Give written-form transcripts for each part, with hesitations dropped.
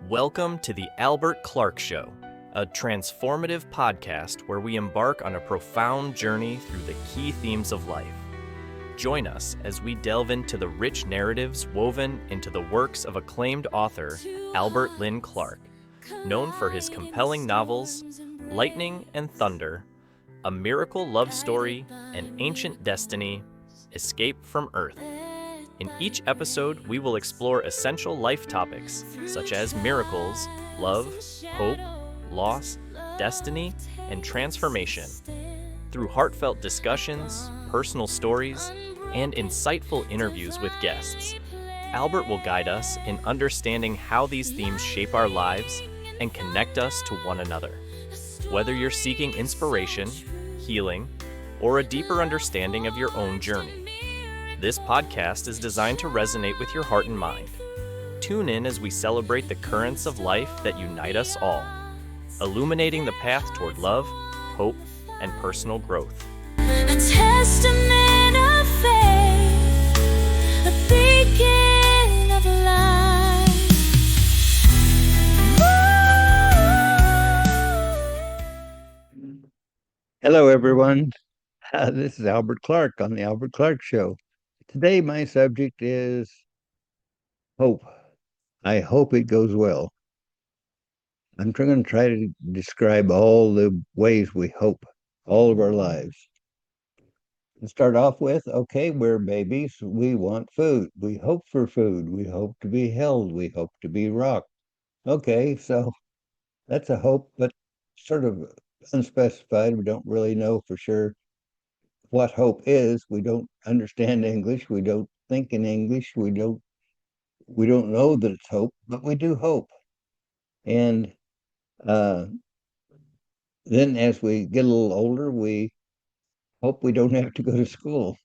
Welcome to the Albert Clark Show, a transformative podcast where we embark on a profound journey through the key themes of life. Join us as we delve into the rich narratives woven into the works of acclaimed author Albert Lynn Clark, known for his compelling novels Lightning and Thunder, A Miracle Love Story, An Ancient Destiny, Escape from Earth. In each episode, we will explore essential life topics such as miracles, love, hope, loss, destiny, and transformation. Through heartfelt discussions, personal stories, and insightful interviews with guests, Albert will guide us in understanding how these themes shape our lives and connect us to one another. Whether you're seeking inspiration, healing, or a deeper understanding of your own journey, this podcast is designed to resonate with your heart and mind. Tune in as we celebrate the currents of life that unite us all, illuminating the path toward love, hope, and personal growth. A testament of faith, a beacon of light. Hello, everyone. This is Albert Clark on the Albert Clark Show. Today, my subject is hope. I hope it goes well. I'm going to try to describe all the ways we hope all of our lives. To start off with, okay, we're babies. We want food. We hope for food. We hope to be held. We hope to be rocked. Okay, so that's a hope, but sort of unspecified. We don't really know for sure what hope is. We don't understand English. We don't think in English. We don't know that it's hope, but we do hope. And uh, then as we get a little older, we hope we don't have to go to school.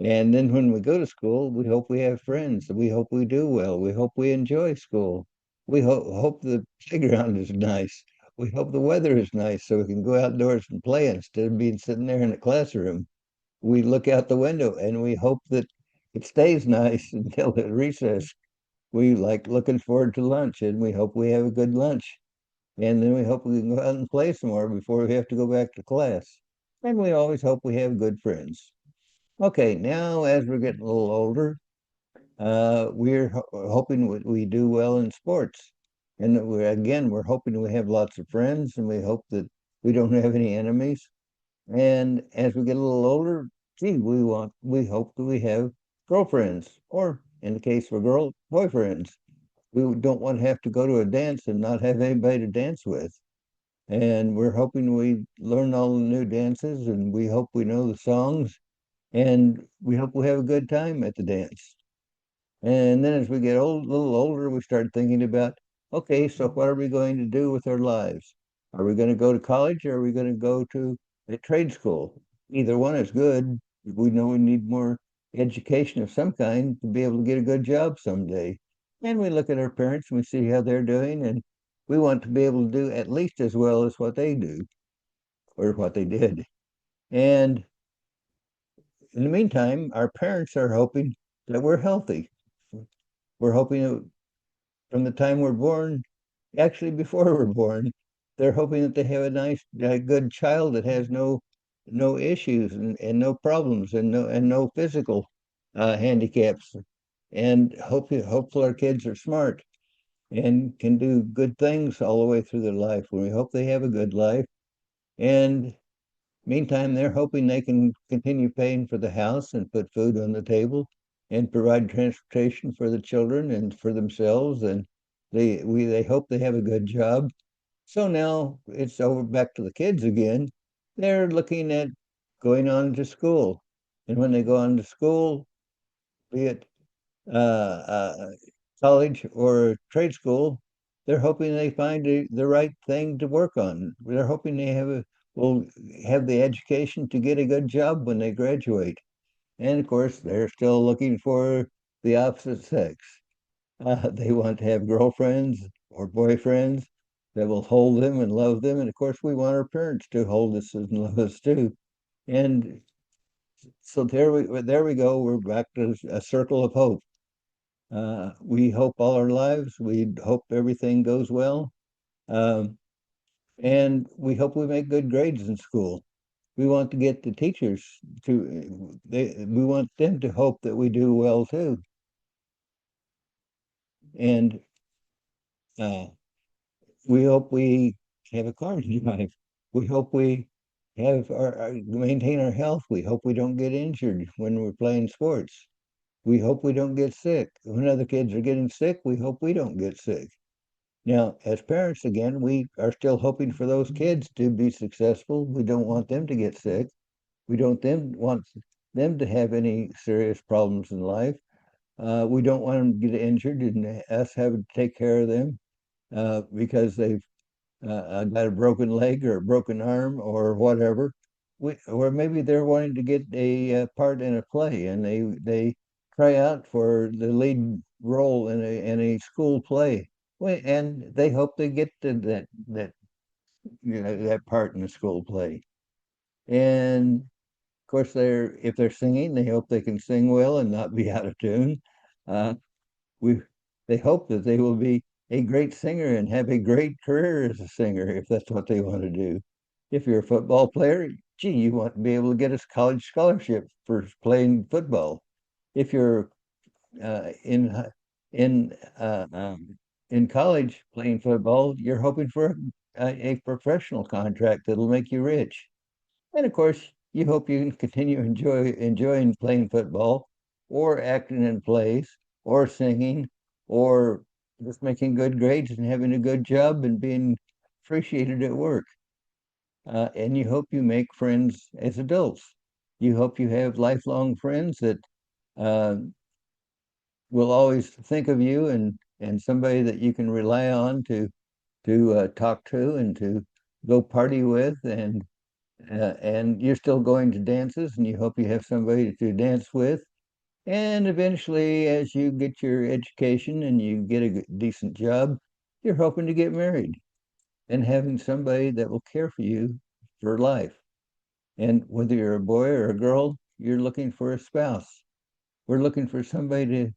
And then when we go to school, we hope we have friends. We hope we do well. We hope we enjoy school. We hope the playground is nice. We hope the weather is nice so we can go outdoors and play instead of being sitting there in the classroom. We look out the window and we hope that it stays nice until the recess. We like looking forward to lunch and we hope we have a good lunch. And then we hope we can go out and play some more before we have to go back to class. And we always hope we have good friends. Okay, now as we're getting a little older, we're hoping we do well in sports. And we're hoping we have lots of friends and we hope that we don't have any enemies. And as we get a little older, gee, we hope that we have girlfriends, or in the case of a girl, boyfriends. We don't want to have to go to a dance and not have anybody to dance with. And we're hoping we learn all the new dances and we hope we know the songs and we hope we have a good time at the dance. And then as we get a little older, we start thinking about, okay, so what are we going to do with our lives? Are we going to go to college or are we going to go to a trade school? Either one is good. We know we need more education of some kind to be able to get a good job someday. And we look at our parents and we see how they're doing, and we want to be able to do at least as well as what they do or what they did. And in the meantime, our parents are hoping that we're healthy. We're hoping that from the time we're born, actually before we're born, they're hoping that they have a good child that has no issues and no problems and no physical handicaps. And hopefully our kids are smart and can do good things all the way through their life. We hope they have a good life. And meantime, they're hoping they can continue paying for the house and put food on the table and provide transportation for the children and for themselves. And they hope they have a good job. So now it's over back to the kids again. They're looking at going on to school. And when they go on to school, be it uh, uh, college or trade school, they're hoping they find the right thing to work on. They're hoping they will have the education to get a good job when they graduate. And of course, they're still looking for the opposite sex. They want to have girlfriends or boyfriends that will hold them and love them. And of course, we want our parents to hold us and love us too. And so there we go. We're back to a circle of hope. We hope all our lives. We hope everything goes well. Um, and we hope we make good grades in school. We want to get the teachers we want them to hope that we do well too. And uh, we hope we have a car to drive. We hope we have maintain our health. We hope we don't get injured when we're playing sports. We hope we don't get sick. When other kids are getting sick, we hope we don't get sick. Now, as parents, again, we are still hoping for those kids to be successful. We don't want them to get sick. We don't want them to have any serious problems in life. We don't want them to get injured and us having to take care of them because they've got a broken leg or a broken arm or whatever. Or maybe they're wanting to get a part in a play and they try out for the lead role in a school play. And they hope they get to that part in the school play. And of course, if they're singing, they hope they can sing well and not be out of tune. Uh, we they hope that they will be a great singer and have a great career as a singer if that's what they want to do. If you're a football player, gee, you want to be able to get a college scholarship for playing football. If you're uh, in in uh, um, in college playing football, you're hoping for a professional contract that'll make you rich. And of course, you hope you can continue enjoying playing football or acting in plays or singing or just making good grades and having a good job and being appreciated at work. And you hope you make friends as adults. You hope you have lifelong friends that uh, will always think of you and somebody that you can rely on to talk to and to go party with and you're still going to dances and you hope you have somebody to dance with. And eventually, as you get your education and you get a decent job, you're hoping to get married and having somebody that will care for you for life. And whether you're a boy or a girl, you're looking for a spouse. We're looking for somebody to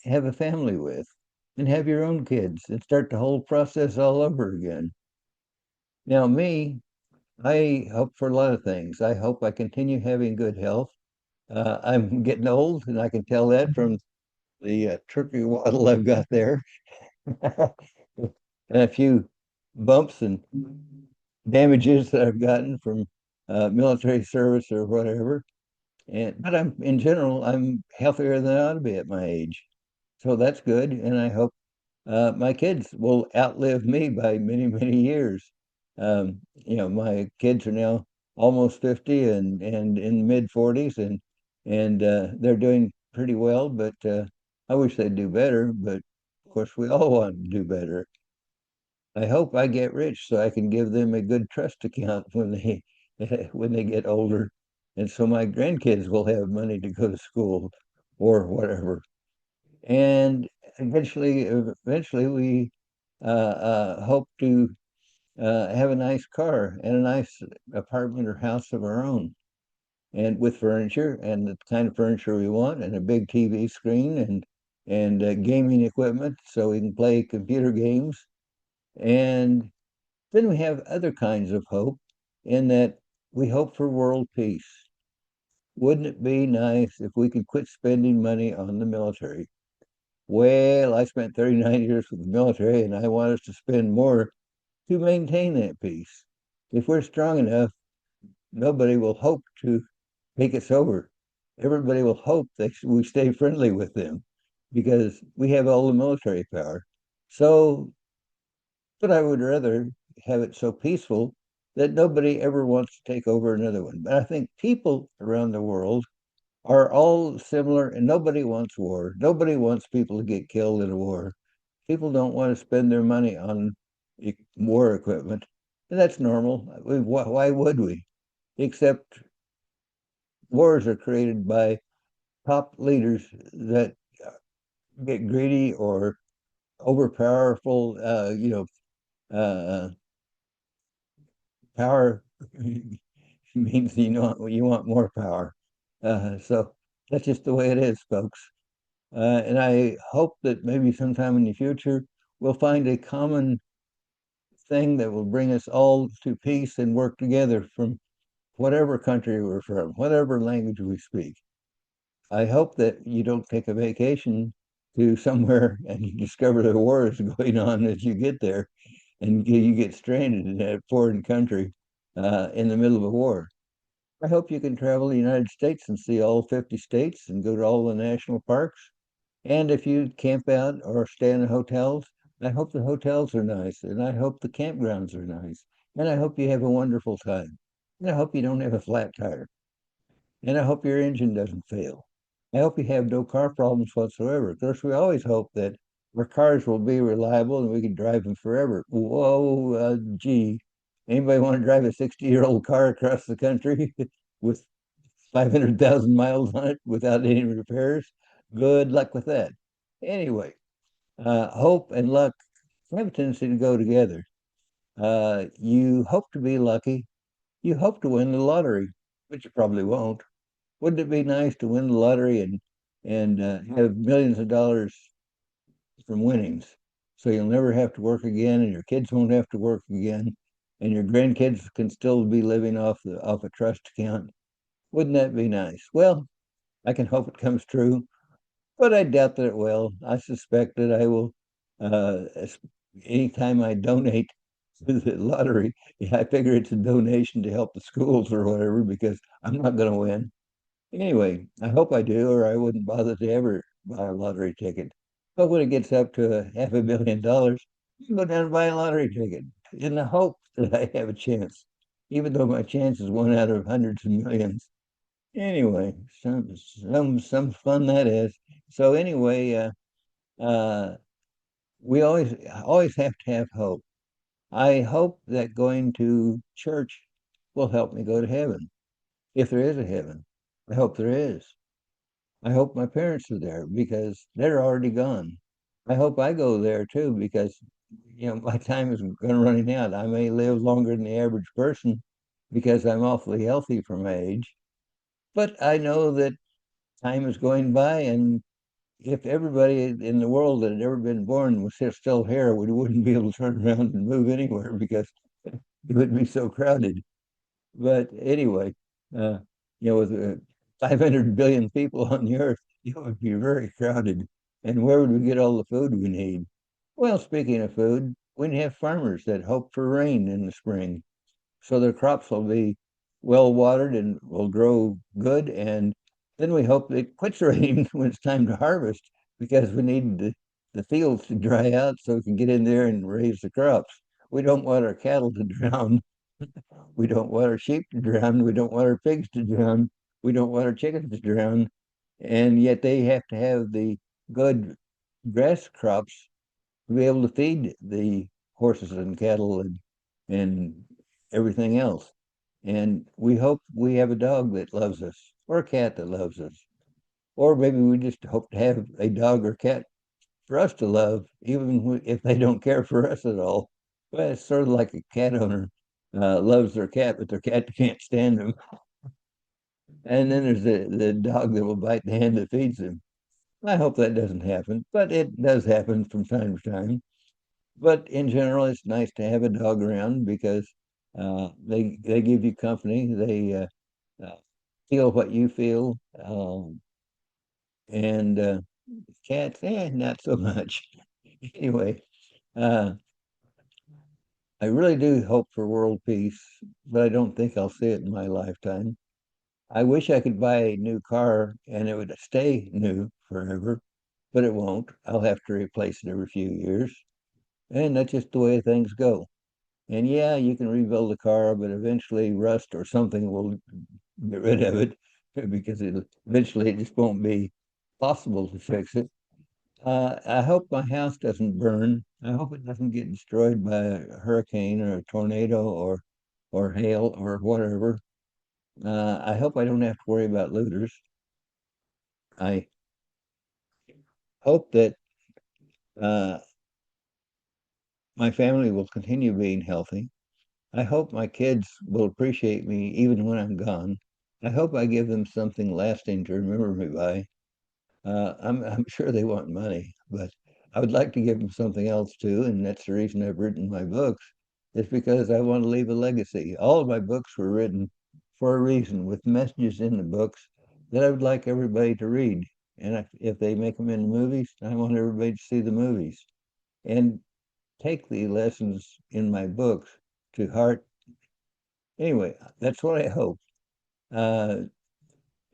have a family with and have your own kids and start the whole process all over again. Now, me, I hope for a lot of things. I hope I continue having good health. I'm getting old, and I can tell that from the turkey waddle I've got there, and a few bumps and damages that I've gotten from military service or whatever. But in general, I'm healthier than I ought to be at my age, so that's good. And I hope my kids will outlive me by many, many years. My kids are now almost 50 and in mid 40s, and they're doing pretty well, but I wish they'd do better. But of course, we all want to do better. I hope I get rich so I can give them a good trust account when they when they get older, and so my grandkids will have money to go to school or whatever. And eventually, we hope to have a nice car and a nice apartment or house of our own, and with furniture and the kind of furniture we want, and a big TV screen and gaming equipment so we can play computer games. And then we have other kinds of hope, in that we hope for world peace. Wouldn't it be nice if we could quit spending money on the military? Well, I spent 39 years with the military, and I want us to spend more to maintain that peace. If we're strong enough, nobody will hope to take us over. Everybody will hope that we stay friendly with them because we have all the military power. So, but I would rather have it so peaceful that nobody ever wants to take over another one. But I think people around the world are all similar and nobody wants war. Nobody wants people to get killed in a war. People don't want to spend their money on war equipment. And that's normal. Why would we? Except wars are created by top leaders that get greedy or overpowerful. Power means you want more power. So that's just the way it is, folks. And I hope that maybe sometime in the future we'll find a common thing that will bring us all to peace and work together from whatever country we're from, whatever language we speak. I hope that you don't take a vacation to somewhere and you discover the war is going on as you get there and you get stranded in a foreign country in the middle of a war. I hope you can travel the United States and see all 50 states and go to all the national parks. And if you camp out or stay in the hotels, I hope the hotels are nice and I hope the campgrounds are nice. And I hope you have a wonderful time. And I hope you don't have a flat tire. And I hope your engine doesn't fail. I hope you have no car problems whatsoever. Of course, we always hope that our cars will be reliable and we can drive them forever. Whoa, gee, anybody want to drive a 60-year-old car across the country with 500,000 miles on it without any repairs? Good luck with that. Anyway, hope and luck have a tendency to go together. You hope to be lucky. You hope to win the lottery, but you probably won't. Wouldn't it be nice to win the lottery and have millions of dollars from winnings, so you'll never have to work again, and your kids won't have to work again, and your grandkids can still be living off a trust account? Wouldn't that be nice? Well, I can hope it comes true, but I doubt that it will. I suspect that I will. Uh, Anytime I donate to the lottery, yeah, I figure it's a donation to help the schools or whatever because I'm not going to win. Anyway, I hope I do, or I wouldn't bother to ever buy a lottery ticket. But when it gets up to $500 million, you can go down and buy a lottery ticket in the hope that I have a chance, even though my chance is one out of hundreds of millions. Anyway, some fun that is. So anyway, uh, we always have to have hope. I hope that going to church will help me go to heaven, if there is a heaven. I hope there is. I hope my parents are there because they're already gone. I hope I go there too because my time is going to running out. I may live longer than the average person because I'm awfully healthy for my age, but I know that time is going by, and if everybody in the world that had ever been born was still here, we wouldn't be able to turn around and move anywhere because it would be so crowded. But anyway, uh, with 500 billion people on the earth, it would be very crowded. And where would we get all the food we need? Well, speaking of food, we have farmers that hope for rain in the spring, so their crops will be well watered and will grow good. And then we hope it quits raining when it's time to harvest because we need the fields to dry out so we can get in there and raise the crops. We don't want our cattle to drown. We don't want our sheep to drown. We don't want our pigs to drown. We don't want our chickens to drown. And yet they have to have the good grass crops to be able to feed the horses and cattle and everything else. And we hope we have a dog that loves us or a cat that loves us. Or maybe we just hope to have a dog or cat for us to love, even if they don't care for us at all. Well, it's sort of like a cat owner loves their cat, but their cat can't stand them. And then there's the dog that will bite the hand that feeds them. I hope that doesn't happen, but it does happen from time to time. But in general, it's nice to have a dog around because they give you company. They uh, feel what you feel, and cats, not so much. Anyway, uh, I really do hope for world peace, but I don't think I'll see it in my lifetime. I wish I could buy a new car and it would stay new forever, but it won't. I'll have to replace it every few years. And that's just the way things go. And yeah, you can rebuild a car, but eventually rust or something will get rid of it because eventually it just won't be possible to fix it. I hope my house doesn't burn. I hope it doesn't get destroyed by a hurricane or a tornado or hail or whatever. I hope I don't have to worry about looters. I hope that uh, my family will continue being healthy. I hope my kids will appreciate me even when I'm gone. I hope I give them something lasting to remember me by. I'm sure they want money, but I would like to give them something else too, and that's the reason I've written my books. It's because I want to leave a legacy. All of my books were written for a reason, with messages in the books that I would like everybody to read. And if they make them into movies, I want everybody to see the movies and take the lessons in my books to heart. Anyway, that's what I hope. Uh,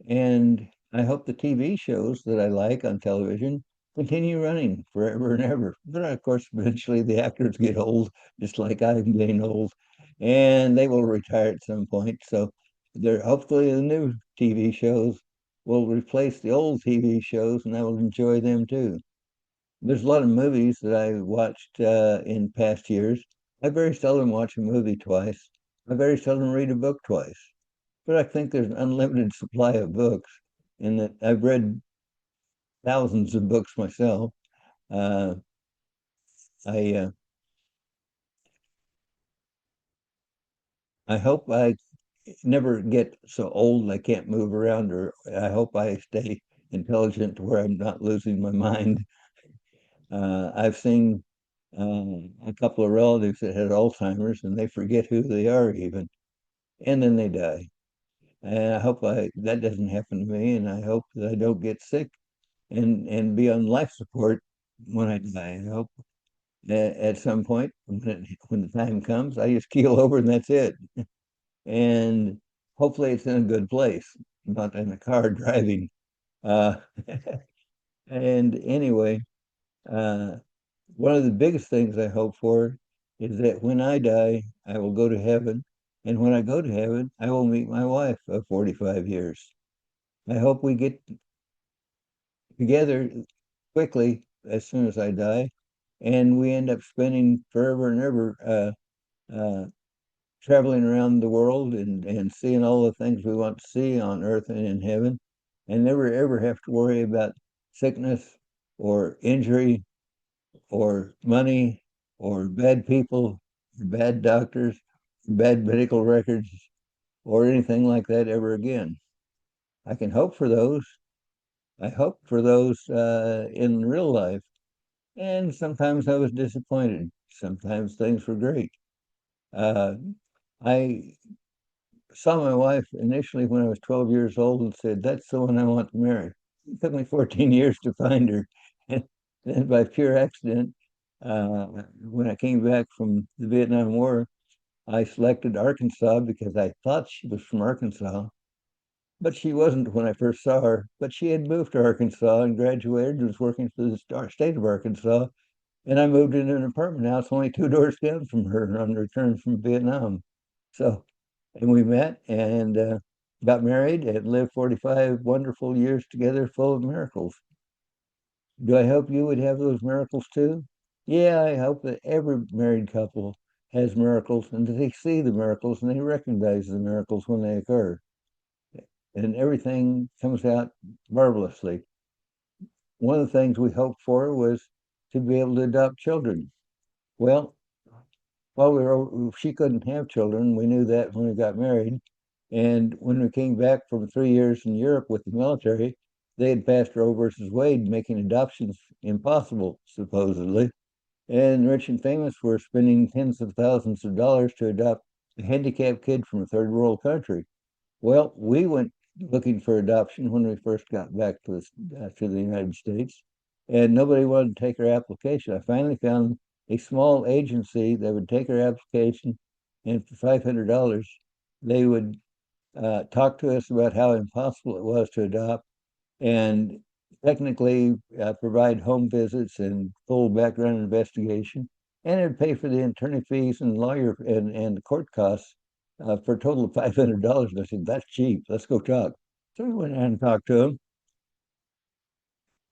And I hope the TV shows that I like on television continue running forever and ever. But of course, eventually the actors get old, just like I'm getting old, and they will retire at some point. So there, hopefully the new TV shows will replace the old TV shows, and I will enjoy them too. There's a lot of movies that I watched in past years. I very seldom watch a movie twice. I very seldom read a book twice. But I think there's an unlimited supply of books, and that I've read thousands of books myself. Uh, I uh, I hope I never get so old I can't move around, or I hope I stay intelligent to where I'm not losing my mind. I've seen a couple of relatives that had Alzheimer's, and they forget who they are even, and then they die. And I hope that doesn't happen to me, and I hope that I don't get sick and be on life support when I die. I hope that at some point when the time comes, I just keel over and that's it. And hopefully it's in a good place, not in a car driving. Uh, and anyway, uh, one of the biggest things I hope for is that when I die, I will go to heaven. And when I go to heaven, I will meet my wife of 45 years. I hope we get together quickly as soon as I die, and we end up spending forever and ever traveling around the world and seeing all the things we want to see on earth and in heaven, and never ever have to worry about sickness or injury or money or bad people or bad doctors, bad medical records, or anything like that ever again. I can hope for those. I hope for those in real life. And sometimes I was disappointed. Sometimes things were great. Uh, I saw my wife initially when I was 12 years old and said, "That's the one I want to marry." It took me 14 years to find her. And then by pure accident, when I came back from the Vietnam War, I selected Arkansas because I thought she was from Arkansas, but she wasn't when I first saw her. But she had moved to Arkansas and graduated and was working for the state of Arkansas. And I moved into an apartment house only 2 doors down from her on return from Vietnam. So, and we met and got married and lived 45 wonderful years together, full of miracles. Do I hope you would have those miracles too? Yeah, I hope that every married couple has miracles and that they see the miracles and they recognize the miracles when they occur. And everything comes out marvelously. One of the things we hoped for was to be able to adopt children. Well, while she couldn't have children. We knew that when we got married. And when we came back from 3 years in Europe with the military, they had passed Roe versus Wade, making adoptions impossible, supposedly. And rich and famous were spending tens of thousands of dollars to adopt a handicapped kid from a third world country. Well, we went looking for adoption when we first got back to the United States, and nobody wanted to take our application. I finally found a small agency that would take our application, and for $500, they would talk to us about how impossible it was to adopt, and technically provide home visits and full background investigation, and it would pay for the attorney fees and lawyer and the court costs for a total of $500. And I said, "That's cheap. Let's go talk." So we went out and talked to him,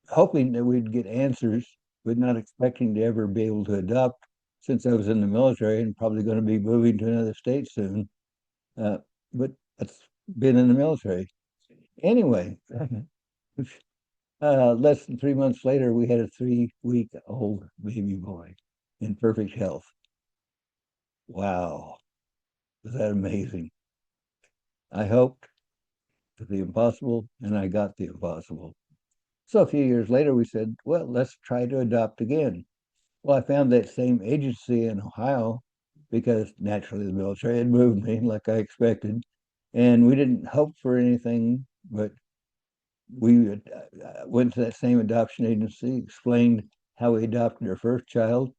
hoping that we'd get answers, but not expecting to ever be able to adopt since I was in the military and probably going to be moving to another state soon. Uh, but that's been in the military. Anyway, less than 3 months later, we had a 3-week-old baby boy in perfect health. Wow, was that amazing? I hoped for the impossible, and I got the impossible. So a few years later, we said, well, let's try to adopt again. Well, I found that same agency in Ohio because naturally the military had moved me like I expected. And we didn't hope for anything, but we went to that same adoption agency, explained how we adopted our first child.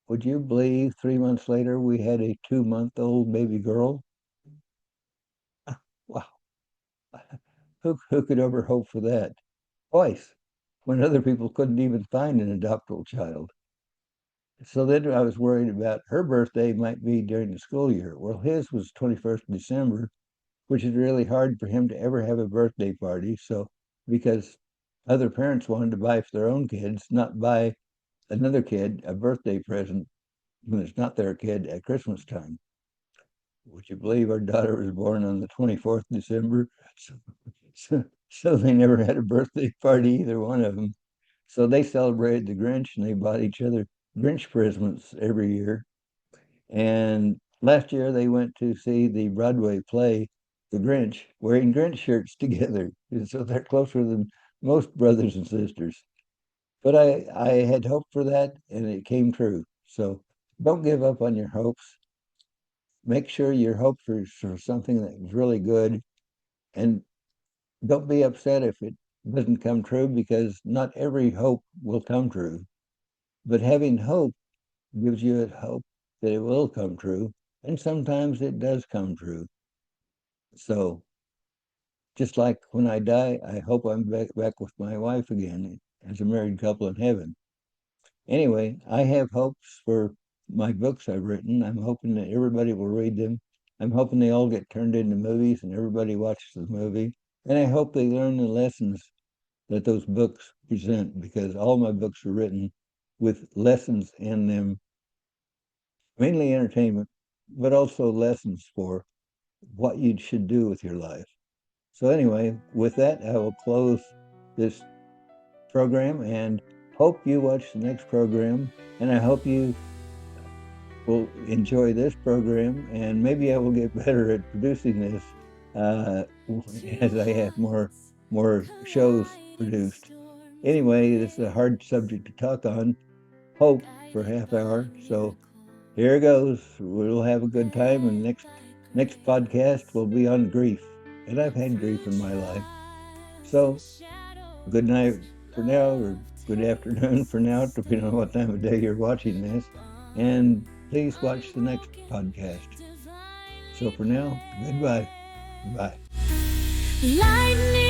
Would you believe 3 months later we had a 2-month-old baby girl? Wow. Who could ever hope for that? Twice, when other people couldn't even find an adoptable child. So then I was worried about her birthday might be during the school year. Well, his was 21st of December, which is really hard for him to ever have a birthday party. So because other parents wanted to buy for their own kids, not buy another kid a birthday present when it's not their kid at Christmas time. Would you believe our daughter was born on the 24th of December? So, so they never had a birthday party, either one of them. So they celebrated the Grinch and they bought each other Grinch presents every year. And last year they went to see the Broadway play, The Grinch, wearing Grinch shirts together. So they're closer than most brothers and sisters. But I had hoped for that and it came true. So don't give up on your hopes. Make sure your hope for something that's really good, and don't be upset if it doesn't come true because not every hope will come true. But having hope gives you a hope that it will come true, and sometimes it does come true. So just like when I die, I hope I'm back with my wife again as a married couple in heaven. Anyway, I have hopes for my books I've written. I'm hoping that everybody will read them. I'm hoping they all get turned into movies and everybody watches the movie. And I hope they learn the lessons that those books present because all my books are written with lessons in them, mainly entertainment, but also lessons for what you should do with your life. So anyway, with that, I will close this program and hope you watch the next program. And I hope you will enjoy this program. And maybe I will get better at producing this uh, as I have more shows produced. Anyway, it's a hard subject to talk on. Hope for half hour. So here goes. We'll have a good time, and next podcast will be on grief. And I've had grief in my life. So good night for now, or good afternoon for now, depending on what time of day you're watching this. And please watch the next podcast. So for now, goodbye. Bye. Lightning